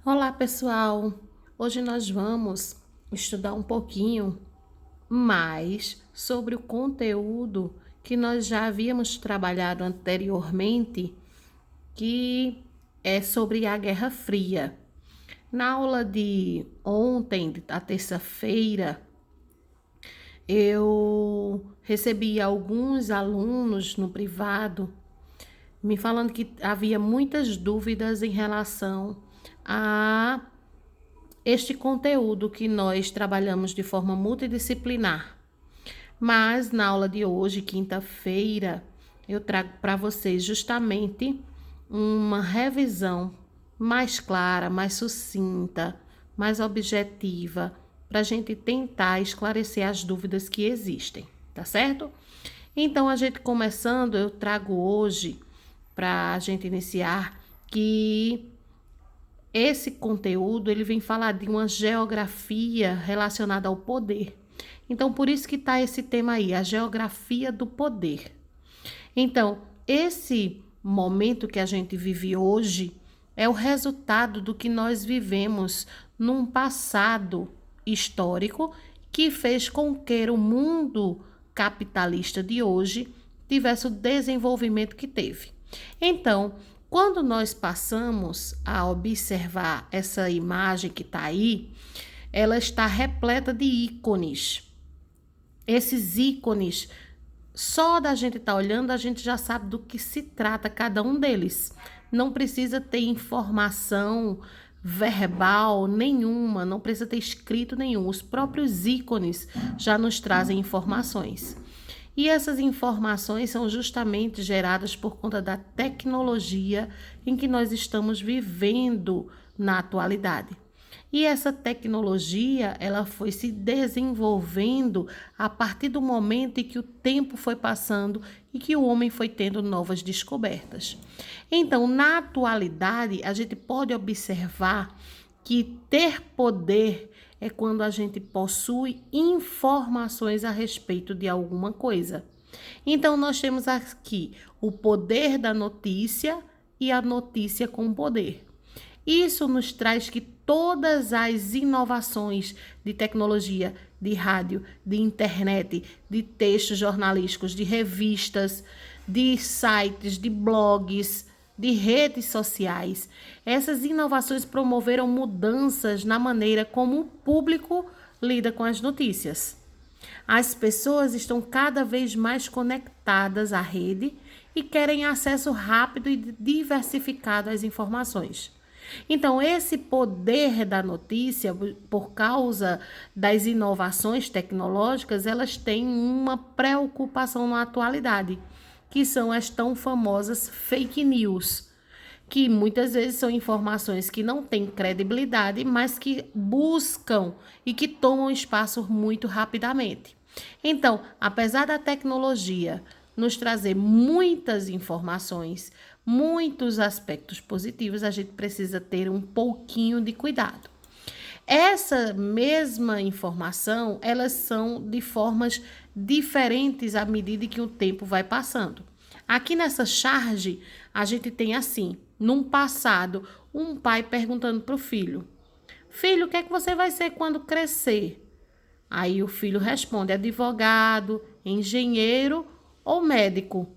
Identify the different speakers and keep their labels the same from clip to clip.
Speaker 1: Olá, pessoal! Hoje nós vamos estudar um pouquinho mais sobre o conteúdo que nós já havíamos trabalhado anteriormente, que é sobre a Guerra Fria. Na aula de ontem, da terça-feira, eu recebi alguns alunos no privado me falando que havia muitas dúvidas em relação a este conteúdo que nós trabalhamos de forma multidisciplinar. Mas na aula de hoje, quinta-feira, eu trago para vocês justamente uma revisão mais clara, mais sucinta, mais objetiva, para a gente tentar esclarecer as dúvidas que existem, tá certo? Então, a gente começando, eu trago hoje, para a gente iniciar, que esse conteúdo ele vem falar de uma geografia relacionada ao poder. Então, por isso que está esse tema aí, a geografia do poder. Então, esse momento que a gente vive hoje é o resultado do que nós vivemos num passado histórico que fez com que o mundo capitalista de hoje tivesse o desenvolvimento que teve. Então, quando nós passamos a observar essa imagem que está aí, ela está repleta de ícones. Esses ícones, só da gente estar olhando, a gente já sabe do que se trata cada um deles. Não precisa ter informação verbal nenhuma, não precisa ter escrito nenhum. Os próprios ícones já nos trazem informações. E essas informações são justamente geradas por conta da tecnologia em que nós estamos vivendo na atualidade. E essa tecnologia, ela foi se desenvolvendo a partir do momento em que o tempo foi passando e que o homem foi tendo novas descobertas. Então, na atualidade, a gente pode observar que ter poder é quando a gente possui informações a respeito de alguma coisa. Então, nós temos aqui o poder da notícia e a notícia com poder. Isso nos traz que todas as inovações de tecnologia, de rádio, de internet, de textos jornalísticos, de revistas, de sites, de blogs, de redes sociais, essas inovações promoveram mudanças na maneira como o público lida com as notícias. As pessoas estão cada vez mais conectadas à rede e querem acesso rápido e diversificado às informações. Então, esse poder da notícia, por causa das inovações tecnológicas, elas têm uma preocupação na atualidade, que são as tão famosas fake news, que muitas vezes são informações que não têm credibilidade, mas que buscam e que tomam espaço muito rapidamente. Então, apesar da tecnologia nos trazer muitas informações, muitos aspectos positivos, a gente precisa ter um pouquinho de cuidado. Essa mesma informação, elas são de formas diferentes à medida que o tempo vai passando. Aqui nessa charge, a gente tem assim, num passado, um pai perguntando para o filho: Filho, o que é que você vai ser quando crescer? Aí o filho responde: advogado, engenheiro ou médico.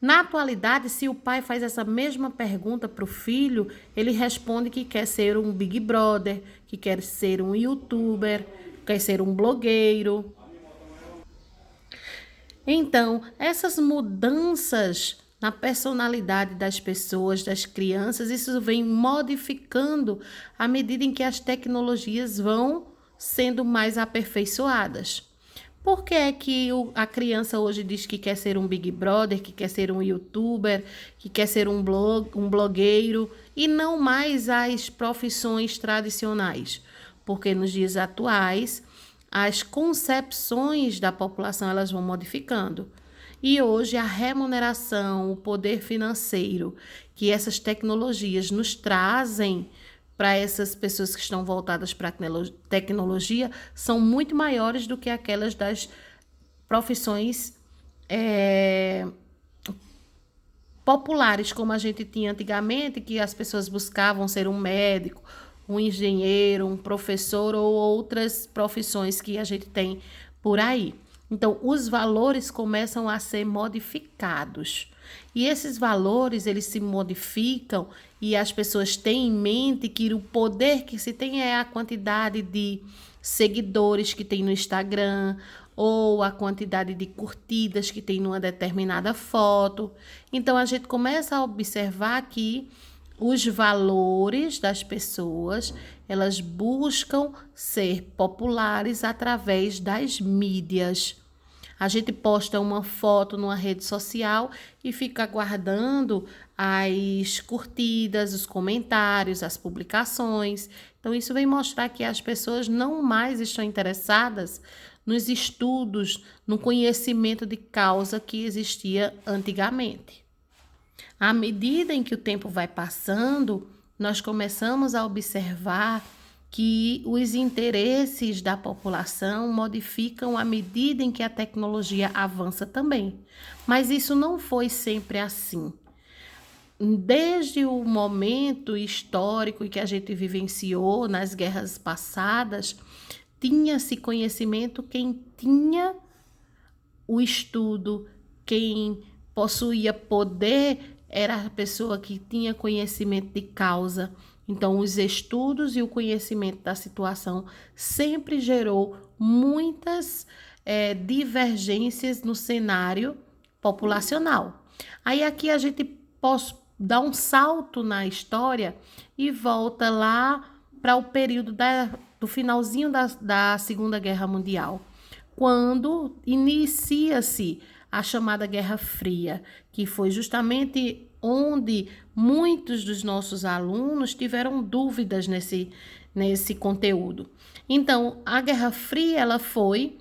Speaker 1: Na atualidade, se o pai faz essa mesma pergunta para o filho, ele responde que quer ser um Big Brother, que quer ser um YouTuber, quer ser um blogueiro. Então, essas mudanças na personalidade das pessoas, das crianças, isso vem modificando à medida em que as tecnologias vão sendo mais aperfeiçoadas. Por que é que a criança hoje diz que quer ser um Big Brother, que quer ser um YouTuber, que quer ser um blogueiro e não mais as profissões tradicionais? Porque nos dias atuais, as concepções da população elas vão modificando. E hoje a remuneração, o poder financeiro que essas tecnologias nos trazem para essas pessoas que estão voltadas para a tecnologia são muito maiores do que aquelas das profissões populares, como a gente tinha antigamente, que as pessoas buscavam ser um médico, um engenheiro, um professor ou outras profissões que a gente tem por aí. Então, os valores começam a ser modificados. E esses valores, eles se modificam e as pessoas têm em mente que o poder que se tem é a quantidade de seguidores que tem no Instagram ou a quantidade de curtidas que tem numa determinada foto. Então, a gente começa a observar que os valores das pessoas, elas buscam ser populares através das mídias. A gente posta uma foto numa rede social e fica aguardando as curtidas, os comentários, as publicações. Então, isso vem mostrar que as pessoas não mais estão interessadas nos estudos, no conhecimento de causa que existia antigamente. À medida em que o tempo vai passando, nós começamos a observar que os interesses da população modificam à medida em que a tecnologia avança também. Mas isso não foi sempre assim. Desde o momento histórico que a gente vivenciou nas guerras passadas, tinha-se conhecimento quem tinha o estudo, quem possuía poder era a pessoa que tinha conhecimento de causa. Então, os estudos e o conhecimento da situação sempre gerou muitas divergências no cenário populacional. Aí aqui a gente pode dar um salto na história e volta lá para o período do finalzinho da Segunda Guerra Mundial, quando inicia-se a chamada Guerra Fria, que foi justamente onde muitos dos nossos alunos tiveram dúvidas nesse conteúdo. Então, a Guerra Fria, ela foi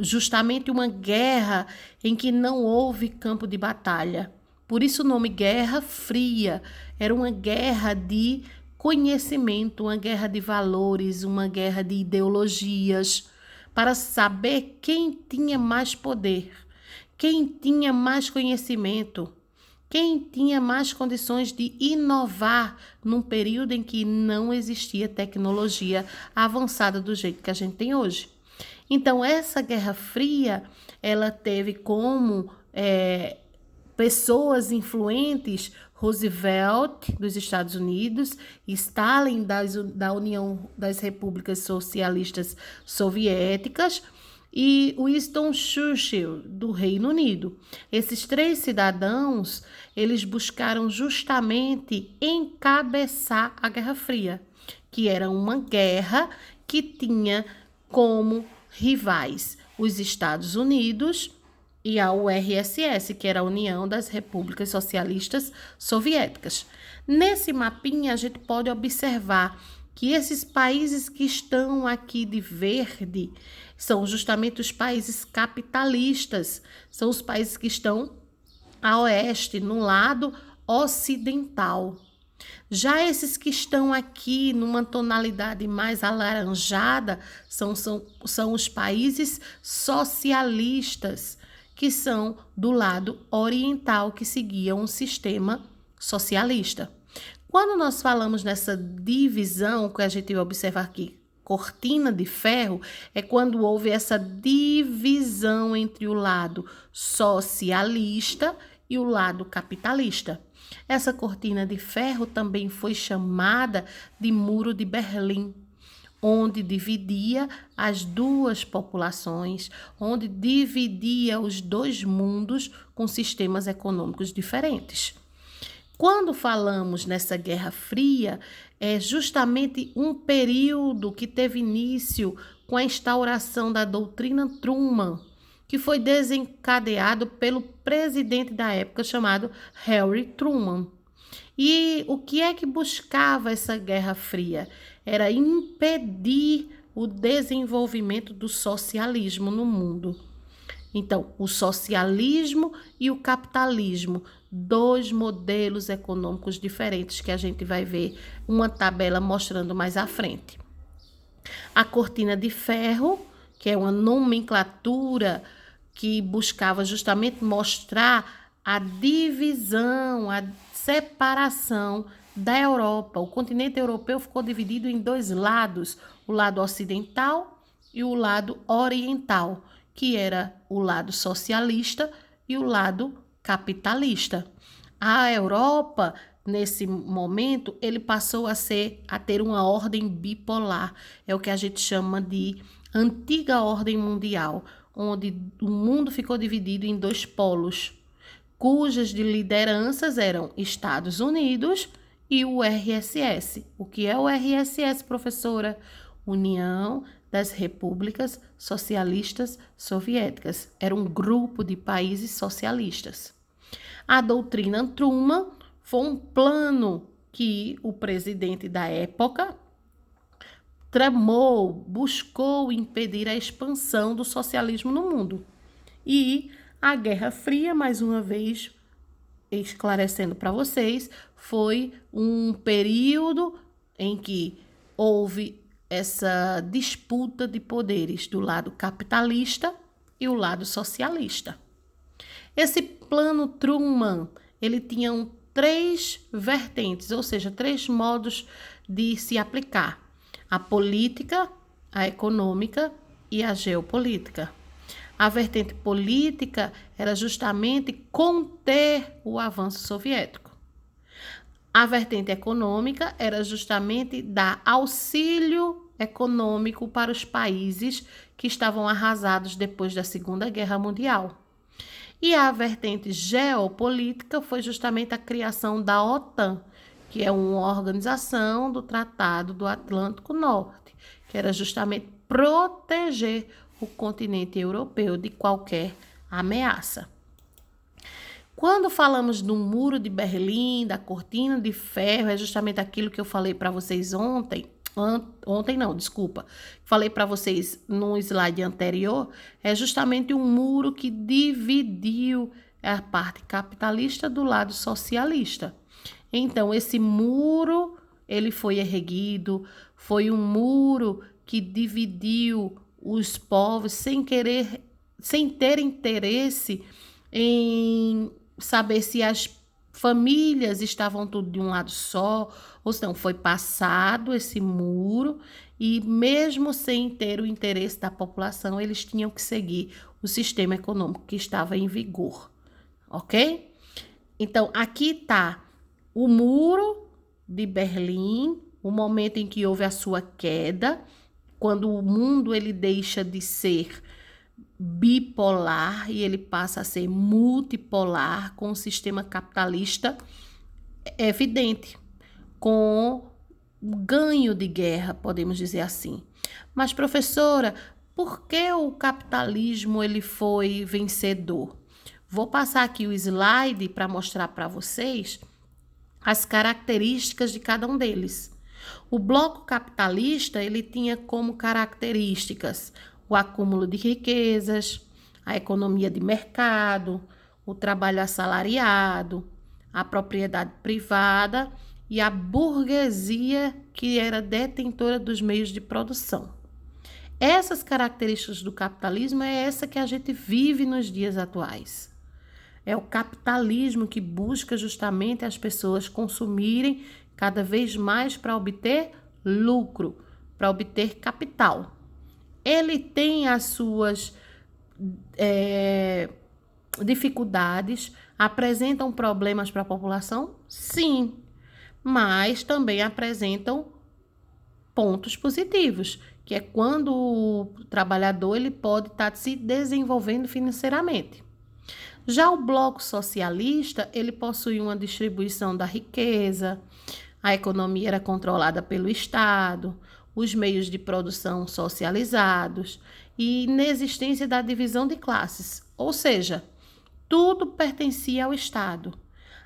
Speaker 1: justamente uma guerra em que não houve campo de batalha. Por isso o nome Guerra Fria. Era uma guerra de conhecimento, uma guerra de valores, uma guerra de ideologias, para saber quem tinha mais poder, quem tinha mais conhecimento, quem tinha mais condições de inovar num período em que não existia tecnologia avançada do jeito que a gente tem hoje. Então, essa Guerra Fria, ela teve como pessoas influentes Roosevelt, dos Estados Unidos, Stalin, da União das Repúblicas Socialistas Soviéticas, e Winston Churchill, do Reino Unido. Esses três cidadãos, eles buscaram justamente encabeçar a Guerra Fria, que era uma guerra que tinha como rivais os Estados Unidos e a URSS, que era a União das Repúblicas Socialistas Soviéticas. Nesse mapinha, a gente pode observar que esses países que estão aqui de verde são justamente os países capitalistas, são os países que estão a oeste, no lado ocidental. Já esses que estão aqui numa tonalidade mais alaranjada são os países socialistas, que são do lado oriental, que seguiam um sistema socialista. Quando nós falamos nessa divisão, que a gente vai observar aqui, cortina de ferro, é quando houve essa divisão entre o lado socialista e o lado capitalista. Essa cortina de ferro também foi chamada de Muro de Berlim, onde dividia as duas populações, onde dividia os dois mundos com sistemas econômicos diferentes. Quando falamos nessa Guerra Fria, é justamente um período que teve início com a instauração da doutrina Truman, que foi desencadeado pelo presidente da época chamado Harry Truman. E o que é que buscava essa Guerra Fria? Era impedir o desenvolvimento do socialismo no mundo. Então, o socialismo e o capitalismo, dois modelos econômicos diferentes que a gente vai ver uma tabela mostrando mais à frente. A cortina de ferro, que é uma nomenclatura que buscava justamente mostrar a divisão, a separação da Europa. O continente europeu ficou dividido em dois lados, o lado ocidental e o lado oriental, que era o lado socialista e o lado capitalista. A Europa, nesse momento, ele passou a ter uma ordem bipolar. É o que a gente chama de antiga ordem mundial, onde o mundo ficou dividido em dois polos, cujas de lideranças eram Estados Unidos e o RSS. O que é o RSS, professora? União das Repúblicas Socialistas Soviéticas. Era um grupo de países socialistas. A doutrina Truman foi um plano que o presidente da época tramou, buscou impedir a expansão do socialismo no mundo. E a Guerra Fria, mais uma vez, esclarecendo para vocês, foi um período em que houve essa disputa de poderes do lado capitalista e o lado socialista. Esse plano Truman, ele tinha três vertentes, ou seja, três modos de se aplicar: a política, a econômica e a geopolítica. A vertente política era justamente conter o avanço soviético. A vertente econômica era justamente dar auxílio econômico para os países que estavam arrasados depois da Segunda Guerra Mundial. E a vertente geopolítica foi justamente a criação da OTAN, que é uma organização do Tratado do Atlântico Norte, que era justamente proteger o continente europeu de qualquer ameaça. Quando falamos do Muro de Berlim, da Cortina de Ferro, é justamente aquilo que eu falei para vocês ontem. Falei para vocês no slide anterior, é justamente um muro que dividiu a parte capitalista do lado socialista. Então, esse muro, ele foi erguido, foi um muro que dividiu os povos sem ter interesse em saber se as famílias estavam tudo de um lado só, ou se não, foi passado esse muro e mesmo sem ter o interesse da população, eles tinham que seguir o sistema econômico que estava em vigor, ok? Então, aqui está o Muro de Berlim, o momento em que houve a sua queda, quando o mundo ele deixa de ser bipolar e ele passa a ser multipolar, com o sistema capitalista evidente, com o ganho de guerra, podemos dizer assim. Mas, professora, por que o capitalismo ele foi vencedor? Vou passar aqui o slide para mostrar para vocês as características de cada um deles. O bloco capitalista, ele tinha como características o acúmulo de riquezas, a economia de mercado, o trabalho assalariado, a propriedade privada e a burguesia que era detentora dos meios de produção. Essas características do capitalismo é essa que a gente vive nos dias atuais. É o capitalismo que busca justamente as pessoas consumirem cada vez mais para obter lucro, para obter capital. Ele tem as suas dificuldades, apresentam problemas para a população? Sim, mas também apresentam pontos positivos, que é quando o trabalhador ele pode estar se desenvolvendo financeiramente. Já o bloco socialista, ele possui uma distribuição da riqueza, a economia era controlada pelo Estado, os meios de produção socializados e inexistência da divisão de classes, ou seja, tudo pertencia ao Estado.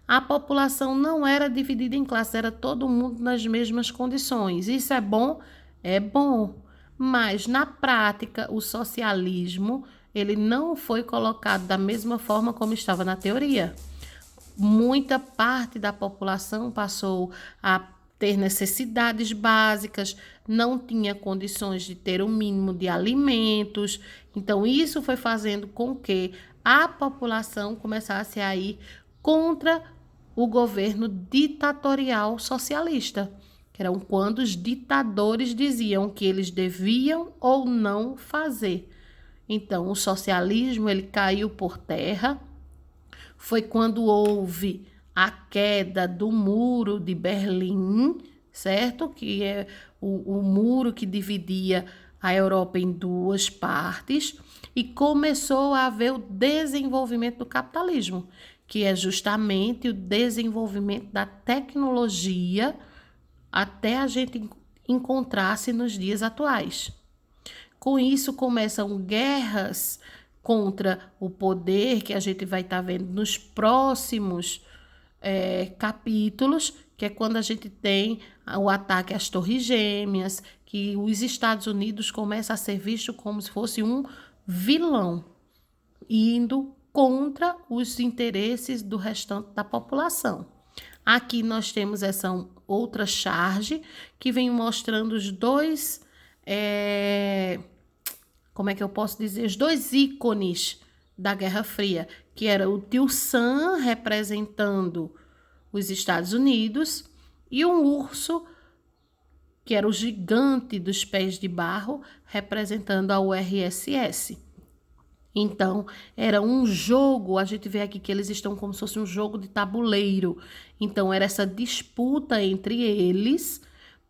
Speaker 1: A população não era dividida em classes, era todo mundo nas mesmas condições. Isso é bom? É bom, mas na prática o socialismo ele não foi colocado da mesma forma como estava na teoria. Muita parte da população passou a ter necessidades básicas, não tinha condições de ter o mínimo de alimentos. Então, isso foi fazendo com que a população começasse a ir contra o governo ditatorial socialista, que eram quando os ditadores diziam que eles deviam ou não fazer. Então, o socialismo ele caiu por terra. Foi quando houve a queda do Muro de Berlim, certo? Que é o muro que dividia a Europa em duas partes, e começou a haver o desenvolvimento do capitalismo, que é justamente o desenvolvimento da tecnologia até a gente encontrar-se nos dias atuais. Com isso, começam guerras contra o poder, que a gente vai estar vendo nos próximos capítulos, que é quando a gente tem o ataque às Torres Gêmeas, que os Estados Unidos começam a ser visto como se fosse um vilão, indo contra os interesses do restante da população. Aqui nós temos essa outra charge que vem mostrando os dois, como é que eu posso dizer, os dois ícones da Guerra Fria, que era o tio Sam representando os Estados Unidos e um urso, que era o gigante dos pés de barro, representando a URSS. Então, era um jogo, a gente vê aqui que eles estão como se fosse um jogo de tabuleiro. Então, era essa disputa entre eles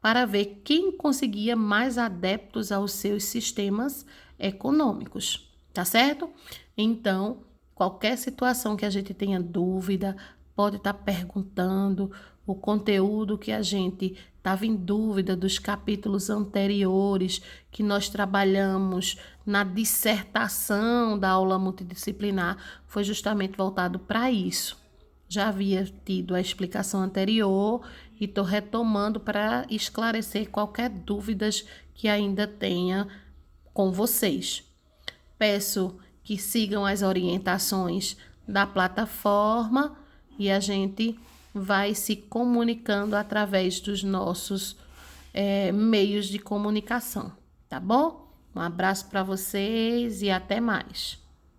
Speaker 1: para ver quem conseguia mais adeptos aos seus sistemas econômicos, tá certo? Então, qualquer situação que a gente tenha dúvida, pode estar perguntando. O conteúdo que a gente estava em dúvida dos capítulos anteriores que nós trabalhamos na dissertação da aula multidisciplinar foi justamente voltado para isso. Já havia tido a explicação anterior e estou retomando para esclarecer qualquer dúvidas que ainda tenha com vocês. Peço que sigam as orientações da plataforma e a gente vai se comunicando através dos nossos meios de comunicação, tá bom? Um abraço para vocês e até mais.